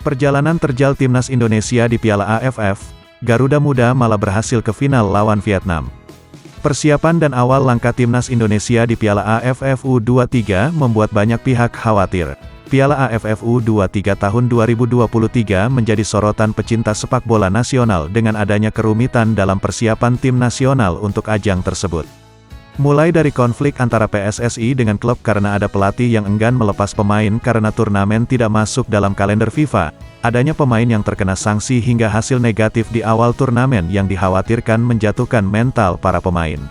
Perjalanan terjal timnas Indonesia di Piala AFF, Garuda Muda malah berhasil ke final lawan Vietnam. Persiapan dan awal langkah timnas Indonesia di Piala AFF U23 membuat banyak pihak khawatir. Piala AFF U23 tahun 2023 menjadi sorotan pecinta sepak bola nasional dengan adanya kerumitan dalam persiapan tim nasional untuk ajang tersebut. Mulai dari konflik antara PSSI dengan klub karena ada pelatih yang enggan melepas pemain karena turnamen tidak masuk dalam kalender FIFA, adanya pemain yang terkena sanksi hingga hasil negatif di awal turnamen yang dikhawatirkan menjatuhkan mental para pemain.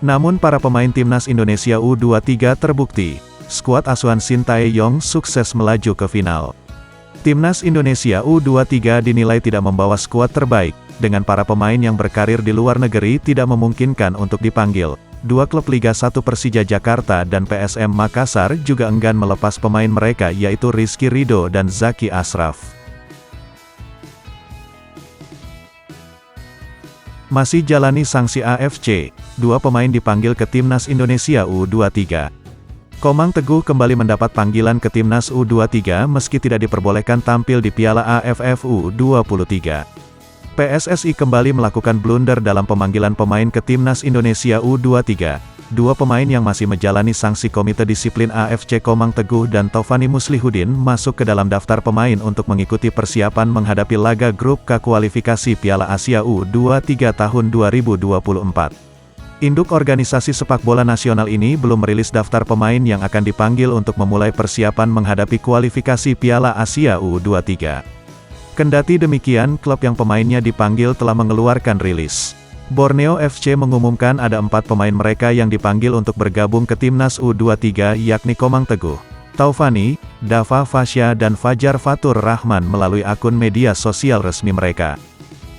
Namun para pemain timnas Indonesia U23 terbukti, skuad asuhan Shin Tae-yong sukses melaju ke final. Timnas Indonesia U23 dinilai tidak membawa skuad terbaik, dengan para pemain yang berkarir di luar negeri tidak memungkinkan untuk dipanggil. Dua klub Liga 1 Persija Jakarta dan PSM Makassar juga enggan melepas pemain mereka yaitu Rizky Ridho dan Zaki Ashraf. Masih jalani sanksi AFC, dua pemain dipanggil ke Timnas Indonesia U23. Komang Teguh kembali mendapat panggilan ke Timnas U23 meski tidak diperbolehkan tampil di Piala AFF U23. PSSI kembali melakukan blunder dalam pemanggilan pemain ke Timnas Indonesia U23. Dua pemain yang masih menjalani sanksi Komite Disiplin AFC Komang Teguh dan Taufani Muslihuddin masuk ke dalam daftar pemain untuk mengikuti persiapan menghadapi laga grup K kualifikasi Piala Asia U23 tahun 2024. Induk organisasi sepak bola nasional ini belum merilis daftar pemain yang akan dipanggil untuk memulai persiapan menghadapi kualifikasi Piala Asia U23. Kendati demikian, klub yang pemainnya dipanggil telah mengeluarkan rilis. Borneo FC mengumumkan ada 4 pemain mereka yang dipanggil untuk bergabung ke Timnas U23 yakni Komang Teguh, Taufani, Dava Fasya dan Fajar Fatur Rahman melalui akun media sosial resmi mereka.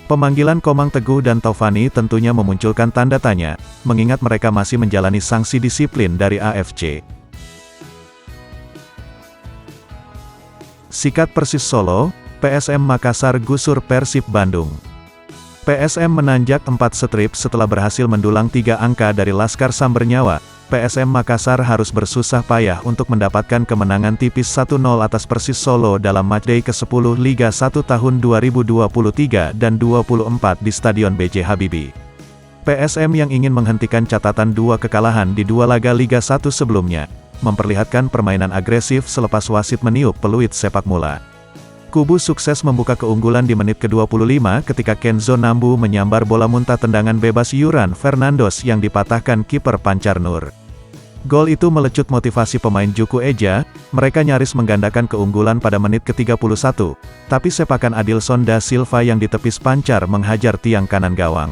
Pemanggilan Komang Teguh dan Taufani tentunya memunculkan tanda tanya, mengingat mereka masih menjalani sanksi disiplin dari AFC. Sikat Persis Solo, PSM Makassar gusur Persib Bandung. PSM menanjak 4 strip setelah berhasil mendulang 3 angka dari Laskar Sambernyawa. PSM Makassar harus bersusah payah untuk mendapatkan kemenangan tipis 1-0 atas Persis Solo dalam matchday ke-10 Liga 1 tahun 2023 dan 24 di Stadion B.J. Habibie. PSM yang ingin menghentikan catatan 2 kekalahan di 2 laga Liga 1 sebelumnya, memperlihatkan permainan agresif selepas wasit meniup peluit sepak bola. Kubu sukses membuka keunggulan di menit ke-25 ketika Kenzo Nambu menyambar bola muntah tendangan bebas Yuran Fernandos yang dipatahkan kiper Pancar Nur. Gol itu melecut motivasi pemain Juku Eja, mereka nyaris menggandakan keunggulan pada menit ke-31, tapi sepakan Adilson da Silva yang ditepis Pancar menghajar tiang kanan gawang.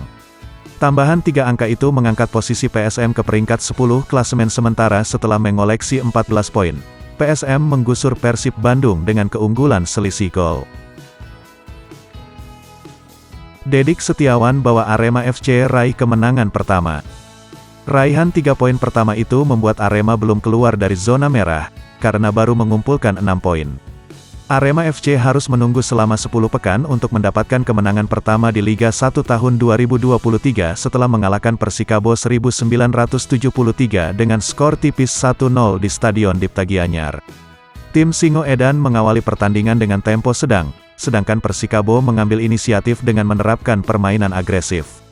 Tambahan 3 angka itu mengangkat posisi PSM ke peringkat 10 klasemen sementara setelah mengoleksi 14 poin. PSM menggusur Persib Bandung dengan keunggulan selisih gol. Dedik Setiawan bawa Arema FC raih kemenangan pertama. Raihan 3 poin pertama itu membuat Arema belum keluar dari zona merah, karena baru mengumpulkan 6 poin. Arema FC harus menunggu selama 10 pekan untuk mendapatkan kemenangan pertama di Liga 1 tahun 2023 setelah mengalahkan Persikabo 1973 dengan skor tipis 1-0 di Stadion Dipta Gianyar. Tim Singo Edan mengawali pertandingan dengan tempo sedang, sedangkan Persikabo mengambil inisiatif dengan menerapkan permainan agresif.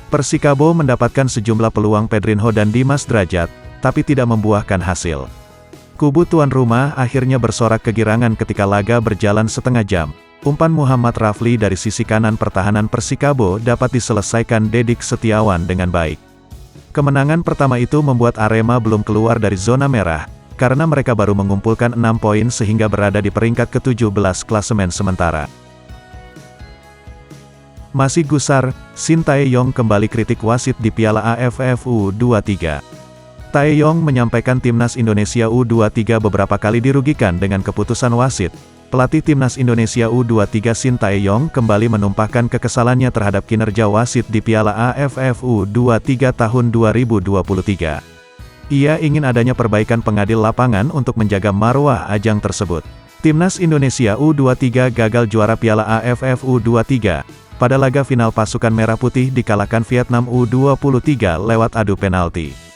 Persikabo mendapatkan sejumlah peluang Pedrinho dan Dimas Drajat, tapi tidak membuahkan hasil. Kubu tuan rumah akhirnya bersorak kegirangan ketika laga berjalan setengah jam. Umpan Muhammad Rafli dari sisi kanan pertahanan Persikabo dapat diselesaikan Dedik Setiawan dengan baik. Kemenangan pertama itu membuat Arema belum keluar dari zona merah, karena mereka baru mengumpulkan 6 poin sehingga berada di peringkat ke-17 klasemen sementara. Masih gusar, Shin Tae-yong kembali kritik wasit di Piala AFF U23. Tae-yong menyampaikan Timnas Indonesia U23 beberapa kali dirugikan dengan keputusan wasit. Pelatih Timnas Indonesia U23 Shin Tae-yong kembali menumpahkan kekesalannya terhadap kinerja wasit di Piala AFF U23 tahun 2023. Ia ingin adanya perbaikan pengadil lapangan untuk menjaga marwah ajang tersebut. Timnas Indonesia U23 gagal juara Piala AFF U23. Pada laga final pasukan Merah Putih dikalahkan Vietnam U23 lewat adu penalti.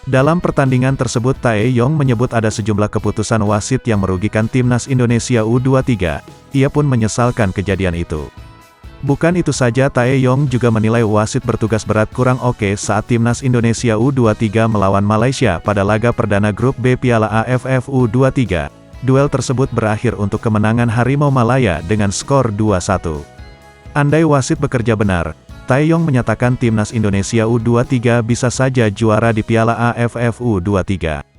Dalam pertandingan tersebut Tae Yong menyebut ada sejumlah keputusan wasit yang merugikan timnas Indonesia U23, ia pun menyesalkan kejadian itu. Bukan itu saja, Tae Yong juga menilai wasit bertugas berat kurang oke saat timnas Indonesia U23 melawan Malaysia pada laga perdana grup B Piala AFF U23. Duel tersebut berakhir untuk kemenangan Harimau Malaya dengan skor 2-1. Andai wasit bekerja benar, Tae Yong menyatakan timnas Indonesia U23 bisa saja juara di Piala AFF U23.